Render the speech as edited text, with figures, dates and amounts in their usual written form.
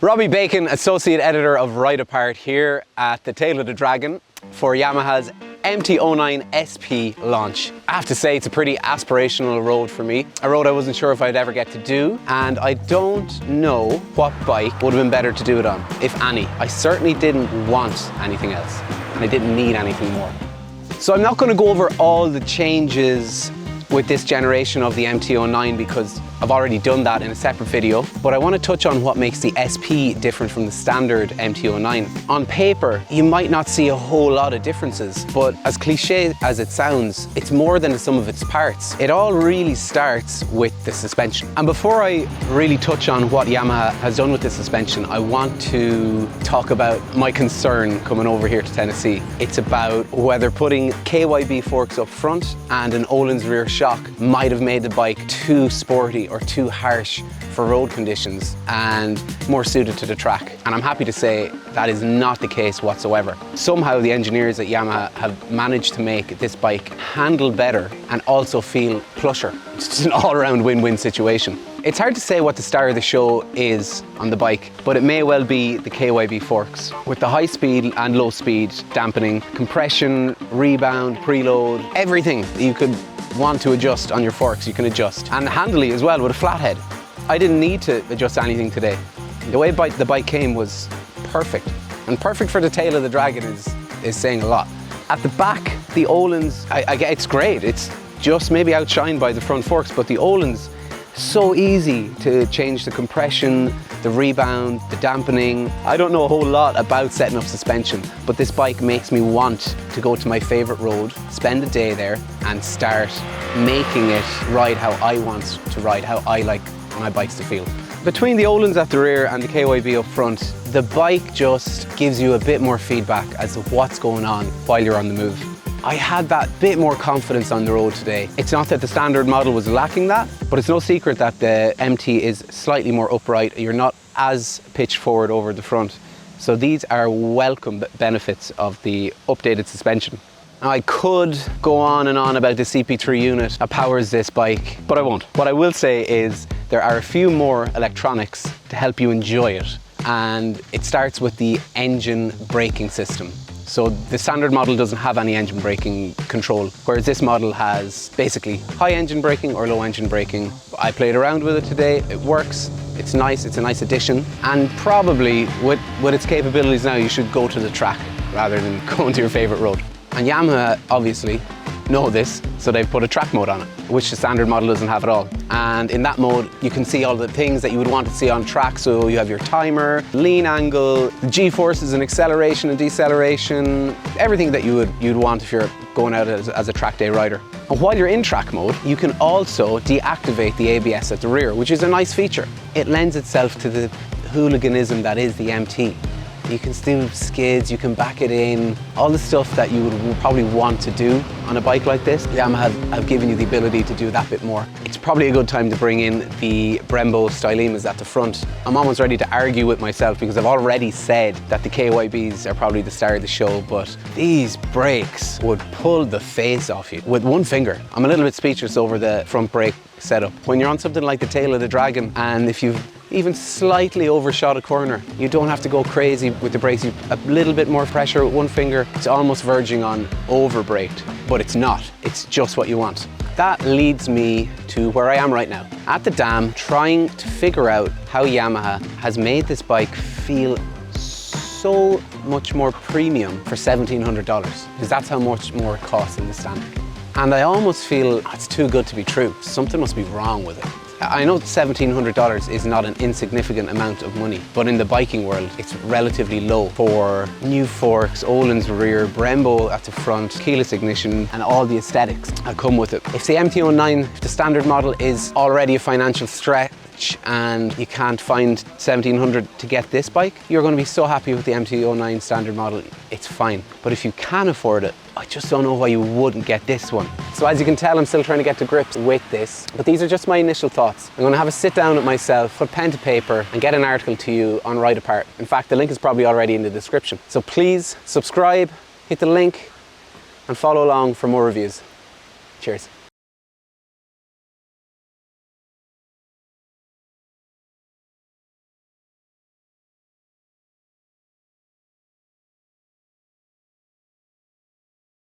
Robbie Bacon, Associate Editor of RideApart here at the tail of the dragon for Yamaha's MT-09 SP launch. I have to say it's a pretty aspirational road for me. A road I wasn't sure if I'd ever get to do, and I don't know what bike would have been better to do it on, if any. I certainly didn't want anything else, and I didn't need anything more. So I'm not going to go over all the changes with this generation of the MT-09 because I've already done that in a separate video, but I want to touch on what makes the SP different from the standard MT-09. On paper, you might not see a whole lot of differences, but as cliche as it sounds, it's more than the sum of its parts. It all really starts with the suspension. And before I really touch on what Yamaha has done with the suspension, I want to talk about my concern coming over here to Tennessee. It's about whether putting KYB forks up front and an Öhlins rear shock might have made the bike too sporty or too harsh for road conditions and more suited to the track. And I'm happy to say that is not the case whatsoever. Somehow the engineers at Yamaha have managed to make this bike handle better and also feel plusher. It's just an all-around win-win situation. It's hard to say what the star of the show is on the bike, but it may well be the KYB forks. With the high speed and low speed dampening, compression, rebound, preload, everything you could want to adjust on your forks, you can adjust. And handily as well with a flat head. I didn't need to adjust anything today. The way the bike came was perfect. And perfect for the tail of the dragon is saying a lot. At the back, the Öhlins, it's great. It's just maybe outshined by the front forks, but the Öhlins, so easy to change the compression, the rebound, the dampening. I don't know a whole lot about setting up suspension, but this bike makes me want to go to my favorite road, spend a day there and start making it ride how I want to ride, how I like my bikes to feel. Between the Öhlins at the rear and the KYB up front, the bike just gives you a bit more feedback as to what's going on while you're on the move. I had that bit more confidence on the road today. It's not that the standard model was lacking that, but it's no secret that the MT is slightly more upright. You're not as pitched forward over the front. So these are welcome benefits of the updated suspension. Now I could go on and on about the CP3 unit that powers this bike, but I won't. What I will say is there are a few more electronics to help you enjoy it. And it starts with the engine braking system. So the standard model doesn't have any engine braking control, whereas this model has basically high engine braking or low engine braking. I played around with it today, it works, it's nice, it's a nice addition, and probably with its capabilities now you should go to the track rather than going to your favourite road. And Yamaha obviously know this, so they've put a track mode on it, which the standard model doesn't have at all. And in that mode, you can see all the things that you would want to see on track. So you have your timer, lean angle, the G-forces and acceleration and deceleration, everything that you'd want if you're going out as a track day rider. And while you're in track mode, you can also deactivate the ABS at the rear, which is a nice feature. It lends itself to the hooliganism that is the MT. You can do skids, you can back it in, all the stuff that you would probably want to do on a bike like this. Yamaha have given you the ability to do that bit more. It's probably a good time to bring in the Brembo stylemas at the front. I'm almost ready to argue with myself because I've already said that the KYBs are probably the star of the show, but these brakes would pull the face off you with one finger. I'm a little bit speechless over the front brake setup. When you're on something like the tail of the dragon, and if you've even slightly overshot a corner, you don't have to go crazy with the brakes. A little bit more pressure with one finger. It's almost verging on over-braked, but it's not. It's just what you want. That leads me to where I am right now, at the dam, trying to figure out how Yamaha has made this bike feel so much more premium for $1,700, because that's how much more it costs in the standard. And I almost feel it's too good to be true. Something must be wrong with it. I know $1,700 is not an insignificant amount of money, but in the biking world, it's relatively low for new forks, Öhlins rear, Brembo at the front, keyless ignition, and all the aesthetics that come with it. If the MT-09, if the standard model is already a financial stretch and you can't find $1,700 to get this bike, you're going to be so happy with the MT-09 standard model, it's fine. But if you can afford it, I just don't know why you wouldn't get this one. So as you can tell, I'm still trying to get to grips with this, but these are just my initial thoughts. I'm gonna have a sit down with myself, put pen to paper, and get an article to you on RideApart. In fact, the link is probably already in the description. So please subscribe, hit the link, and follow along for more reviews. Cheers.